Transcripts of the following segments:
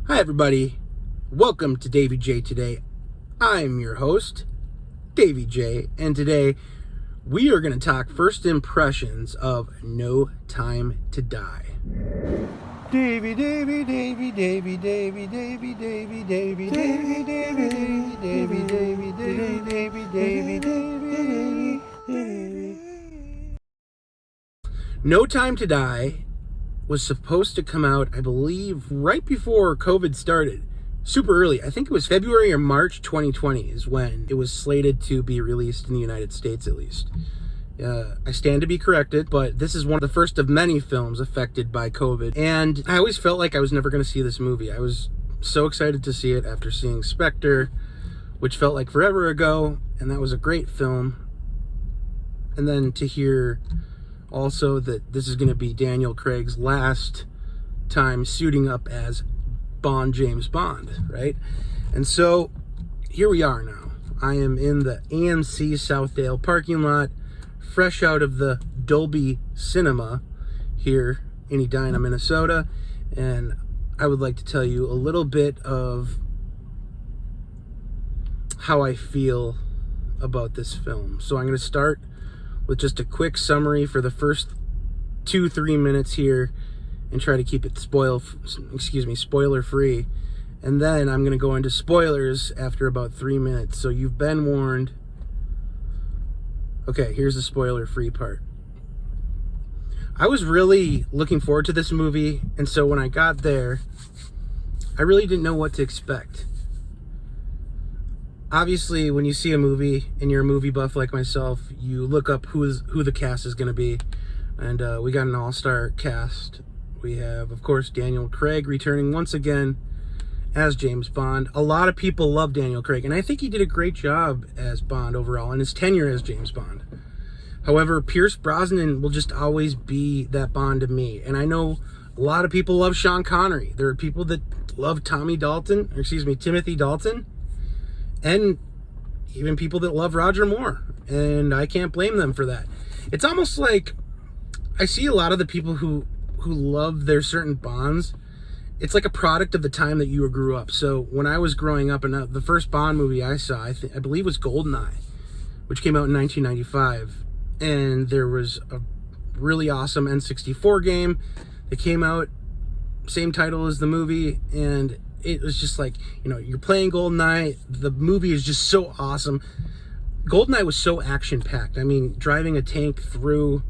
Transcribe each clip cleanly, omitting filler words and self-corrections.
Hi everybody, welcome to Davey J Today. I'm your host, Davey J, and today we are going to talk first impressions of No Time to Die. Davey, Davey, Davey, Davey, Davey, Davey, Davey, Davey, Davey, Davey, Davey, Davey, Davey, Davey, Davey, Davey, Davey. No Time to Die was supposed to come out, I believe, right before COVID started. Super early. I think it was February or March 2020 is when it was slated to be released in the United States, at least. I stand to be corrected, but this is one of the first of many films affected by COVID. And I always felt like I was never going to see this movie. I was so excited to see it after seeing Spectre, which felt like forever ago, and that was a great film. And then to hear also that this is going to be Daniel Craig's last time suiting up as James Bond, right? And so here we are now. I am in the AMC Southdale parking lot, fresh out of the Dolby Cinema here in Edina, Minnesota, and I would like to tell you a little bit of how I feel about this film. So I'm going to start with just a quick summary for the first 2-3 minutes here and try to keep it spoiler free. And then I'm going to go into spoilers after about 3 minutes. So you've been warned. Okay, here's the spoiler free part. I was really looking forward to this movie, and so when I got there, I really didn't know what to expect. Obviously, when you see a movie and you're a movie buff like myself, you look up who the cast is going to be. And we got an all-star cast. We have, of course, Daniel Craig returning once again as James Bond. A lot of people love Daniel Craig, and I think he did a great job as Bond overall in his tenure as James Bond. However, Pierce Brosnan will just always be that Bond to me. And I know a lot of people love Sean Connery. There are people that love Timothy Dalton. And even people that love Roger Moore. And I can't blame them for that. It's almost like I see a lot of the people who love their certain Bonds. It's like a product of the time that you grew up. So when I was growing up, and the first Bond movie I saw, I believe was GoldenEye, which came out in 1995. And there was a really awesome N64 game that came out, same title as the movie, and it was just like, you're playing GoldenEye. The movie is just so awesome. GoldenEye was so action-packed. I mean, driving a tank through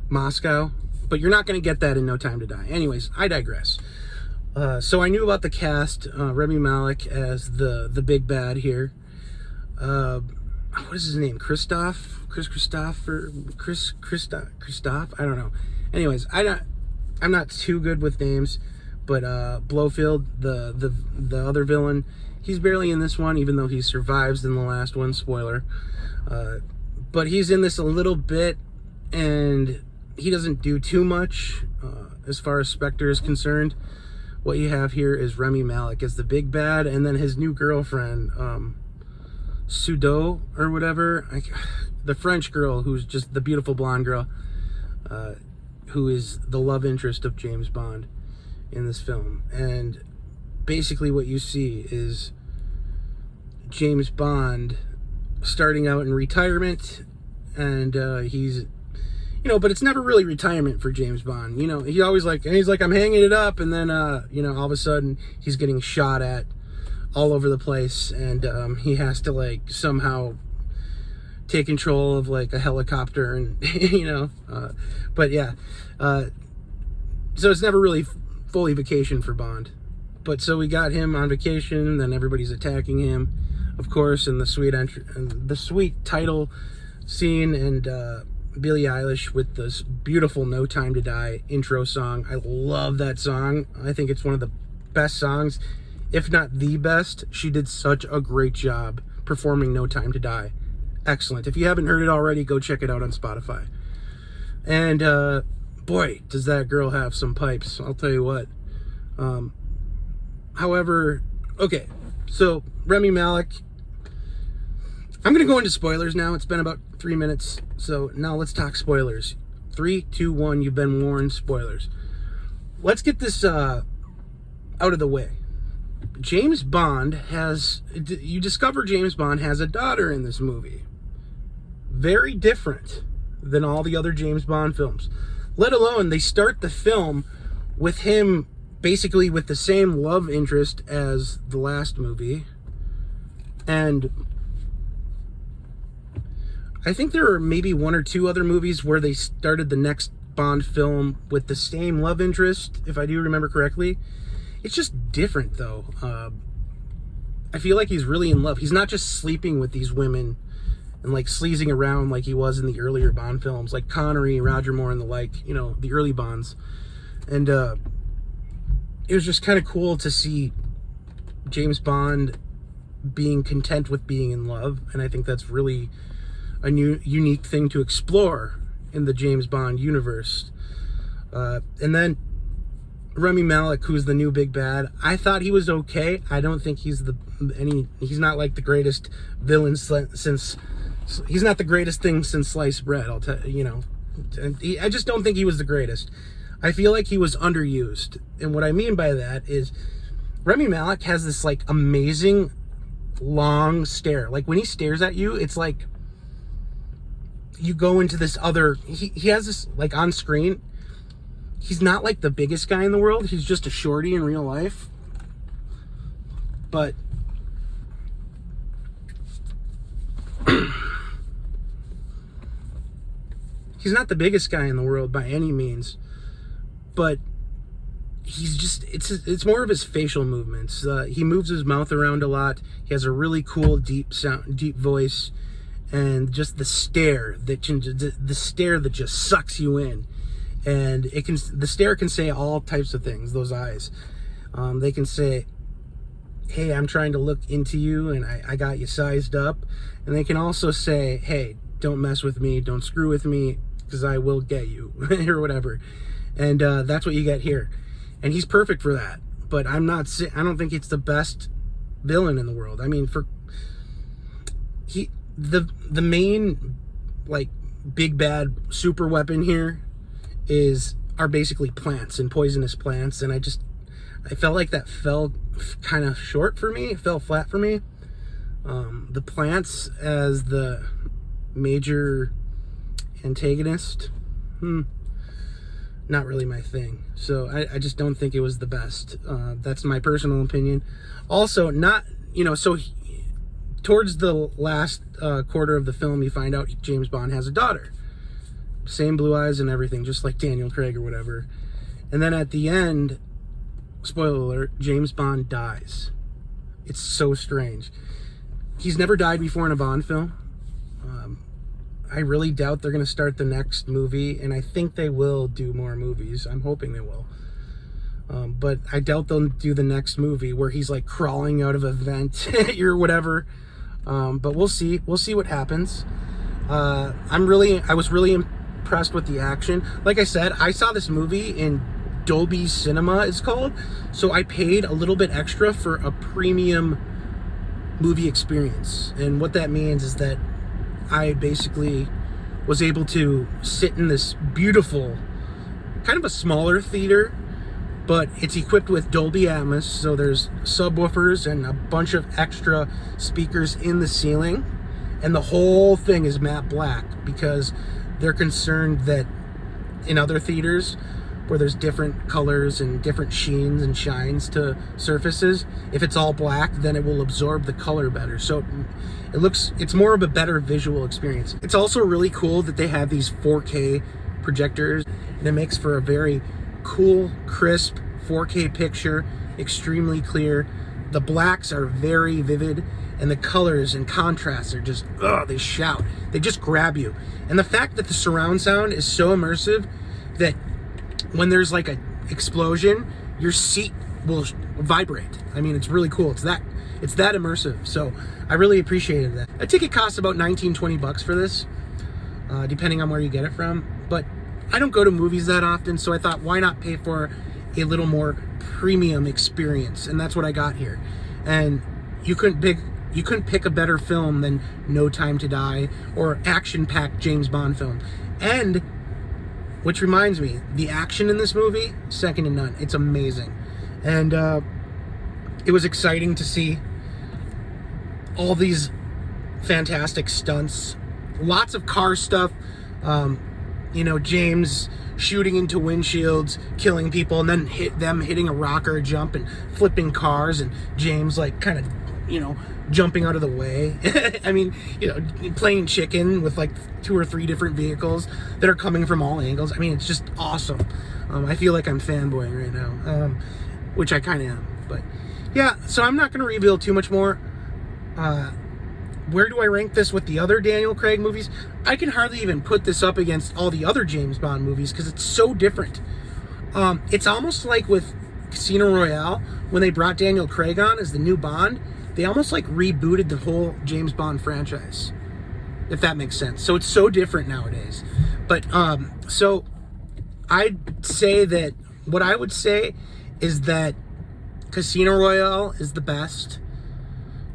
Moscow, but you're not going to get that in No Time to Die. Anyways, I digress. So I knew about the cast, Rami Malek as the big bad here. What is his name? Christoph? I don't know. Anyways, I'm not too good with names. But Blofeld, the other villain, he's barely in this one, even though he survives in the last one, spoiler. But he's in this a little bit, and he doesn't do too much as far as Spectre is concerned. What you have here is Rami Malek as the big bad, and then his new girlfriend, Sudo, or whatever, the French girl who's just the beautiful blonde girl, who is the love interest of James Bond in this film. And basically what you see is James Bond starting out in retirement, and he's but it's never really retirement for James Bond. He always he's like, I'm hanging it up, and then all of a sudden he's getting shot at all over the place, and he has to somehow take control of a helicopter, and but yeah, so it's never really fully vacation for Bond. But so we got him on vacation, then everybody's attacking him, of course, and the sweet title scene, and Billie Eilish with this beautiful No Time to Die intro song. I love that song. I think it's one of the best songs, if not the best. She did such a great job performing No Time to Die. Excellent. If you haven't heard it already, go check it out on Spotify. And boy, does that girl have some pipes, I'll tell you what. However, okay, so Rami Malek, I'm going to go into spoilers now. It's been about 3 minutes, so now let's talk spoilers. 3, 2, 1, you've been warned, spoilers. Let's get this out of the way. James Bond has... You discover James Bond has a daughter in this movie. Very different than all the other James Bond films. Let alone, they start the film with him basically with the same love interest as the last movie. And I think there are maybe one or two other movies where they started the next Bond film with the same love interest, if I do remember correctly. It's just different, though. I feel like he's really in love. He's not just sleeping with these women and like sleazing around like he was in the earlier Bond films, like Connery, Roger Moore, and the like, you know, the early Bonds. And it was just kind of cool to see James Bond being content with being in love, and I think that's really a new, unique thing to explore in the James Bond universe. And then Rami Malek, who's the new big bad, I thought he was okay. I don't think he's he's not like the greatest villain since... He's not the greatest thing since sliced bread, I'll tell you, know. I just don't think he was the greatest. I feel like he was underused. And what I mean by that is Rami Malek has this like amazing long stare. Like when he stares at you, it's like you go into this other... He has this like on screen. He's not like the biggest guy in the world. He's just a shorty in real life. But he's not the biggest guy in the world by any means, but he's just, it's more of his facial movements. He moves his mouth around a lot. He has a really cool deep voice, and just the stare that just sucks you in. And the stare can say all types of things. Those eyes, they can say, hey, I'm trying to look into you and I got you sized up. And they can also say, hey, don't mess with me, don't screw with me, because I will get you, or whatever. And that's what you get here. And he's perfect for that. But I don't think it's the best villain in the world. I mean, the main like big bad super weapon here are basically plants and poisonous plants, and I felt like that fell kind of short for me. It fell flat for me. The plants as the major antagonist, not really my thing. So I just don't think it was the best. That's my personal opinion. Also, towards the last quarter of the film, you find out James Bond has a daughter. Same blue eyes and everything, just like Daniel Craig or whatever. And then at the end, spoiler alert, James Bond dies. It's so strange. He's never died before in a Bond film. I really doubt they're going to start the next movie, and I think they will do more movies. I'm hoping they will. But I doubt they'll do the next movie where he's like crawling out of a vent or whatever. But we'll see. We'll see what happens. I was really impressed with the action. Like I said, I saw this movie in Dolby Cinema, it's called. So I paid a little bit extra for a premium movie experience. And what that means is that I basically was able to sit in this beautiful, kind of a smaller theater, but it's equipped with Dolby Atmos, so there's subwoofers and a bunch of extra speakers in the ceiling, and the whole thing is matte black because they're concerned that in other theaters where there's different colors and different sheens and shines to surfaces, if it's all black, then it will absorb the color better. So it's more of a better visual experience. It's also really cool that they have these 4K projectors, and it makes for a very cool, crisp 4K picture, extremely clear. The blacks are very vivid, and the colors and contrasts are just, they shout. They just grab you. And the fact that the surround sound is so immersive that when there's like an explosion, your seat will vibrate. I mean, it's really cool. It's that immersive. So I really appreciated that. A ticket costs about $19-20 for this, depending on where you get it from. But I don't go to movies that often, so I thought, why not pay for a little more premium experience? And that's what I got here. And you couldn't pick a better film than No Time to Die or action-packed James Bond film. And which reminds me, the action in this movie, second to none. It's amazing. And It was exciting to see all these fantastic stunts, lots of car stuff. James shooting into windshields, killing people, and then hitting a rock or a jump and flipping cars, and James like kind of jumping out of the way. I mean, playing chicken with like 2 or 3 different vehicles that are coming from all angles. I mean, it's just awesome. I feel like I'm fanboying right now, which I kind of am. But yeah, so I'm not going to reveal too much more. Where do I rank this with the other Daniel Craig movies? I can hardly even put this up against all the other James Bond movies because it's so different. It's almost like with Casino Royale, when they brought Daniel Craig on as the new Bond, they almost like rebooted the whole James Bond franchise, if that makes sense. So it's so different nowadays. But so I'd say that what I would say is that Casino Royale is the best.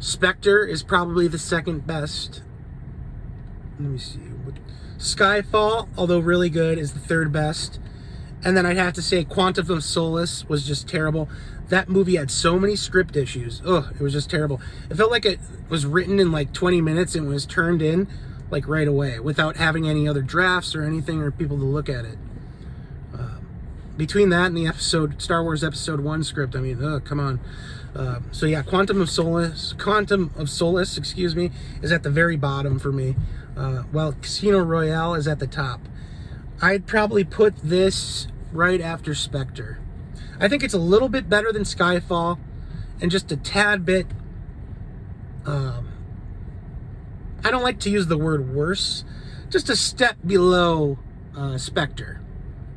Spectre is probably the second best. Let me see. Skyfall, although really good, is the third best. And then I'd have to say Quantum of Solace was just terrible. That movie had so many script issues. Ugh, it was just terrible. It felt like it was written in like 20 minutes and was turned in like right away without having any other drafts or anything or people to look at it. Between that and the Star Wars Episode 1 script, I mean, come on. So yeah, Quantum of Solace, is at the very bottom for me. While Casino Royale is at the top. I'd probably put this right after Spectre. I think it's a little bit better than Skyfall, and just a tad bit, I don't like to use the word worse, just a step below Spectre,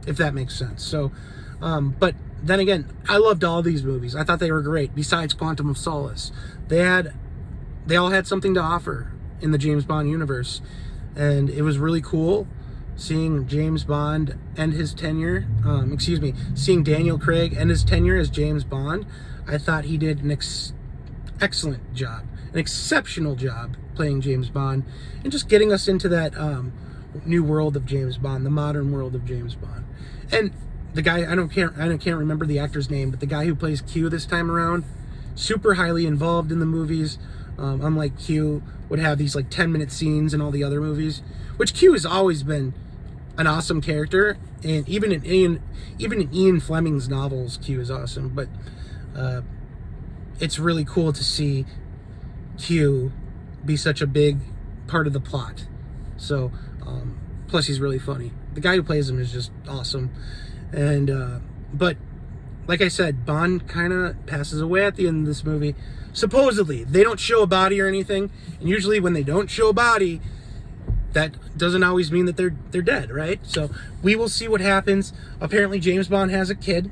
if that makes sense. So, but then again, I loved all these movies. I thought they were great, besides Quantum of Solace. They all had something to offer in the James Bond universe, and it was really cool seeing James Bond and his tenure, seeing Daniel Craig and his tenure as James Bond. I thought he did an excellent job, an exceptional job playing James Bond, and just getting us into that new world of James Bond, the modern world of James Bond. And the guy, I can't remember the actor's name, but the guy who plays Q this time around, super highly involved in the movies. Unlike Q would have these like 10-minute scenes in all the other movies, which Q has always been an awesome character, and even in Ian Fleming's novels, Q is awesome. But it's really cool to see Q be such a big part of the plot. So plus he's really funny. The guy who plays him is just awesome. And but like I said, Bond kind of passes away at the end of this movie. Supposedly, they don't show a body or anything, and usually when they don't show a body, that doesn't always mean that they're dead, right? So we will see what happens. Apparently James Bond has a kid.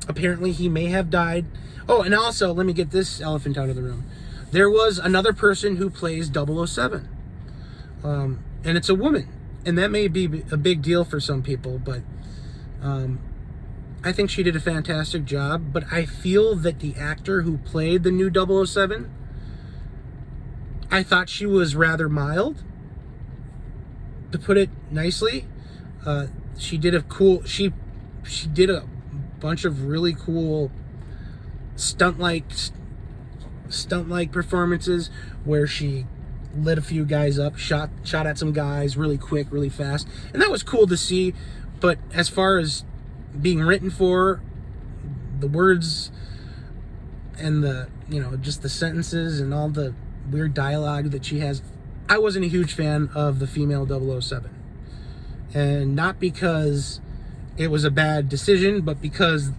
Apparently he may have died. Oh, and also, let me get this elephant out of the room. There was another person who plays 007. And it's a woman. And that may be a big deal for some people, but I think she did a fantastic job. But I feel that the actor who played the new 007, I thought she was rather mild, to put it nicely. She did she did a bunch of really cool stunt-like performances where she lit a few guys up, shot at some guys really quick, really fast, and that was cool to see. But as far as being written for, the words and the just the sentences and all the weird dialogue that she has, I wasn't a huge fan of the female 007. And not because it was a bad decision, but because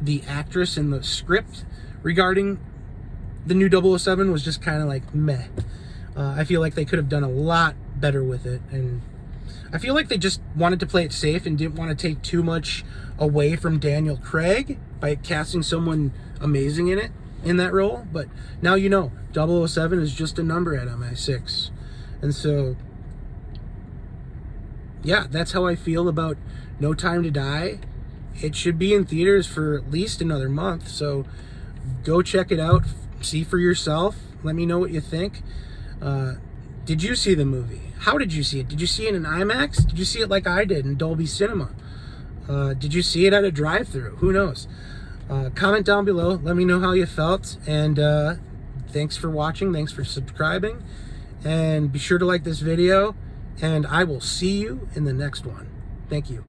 the actress in the script regarding the new 007 was just kind of like meh. I feel like they could have done a lot better with it, and I feel like they just wanted to play it safe and didn't want to take too much away from Daniel Craig by casting someone amazing in that role. But now 007 is just a number at MI6. And so, yeah, that's how I feel about No Time to Die. It should be in theaters for at least another month, so go check it out, see for yourself, let me know what you think. Did you see the movie? How did you see it? Did you see it in IMAX? Did you see it like I did in Dolby Cinema? Did you see it at a drive-thru? Who knows? Comment down below. Let me know how you felt. And thanks for watching. Thanks for subscribing. And be sure to like this video. And I will see you in the next one. Thank you.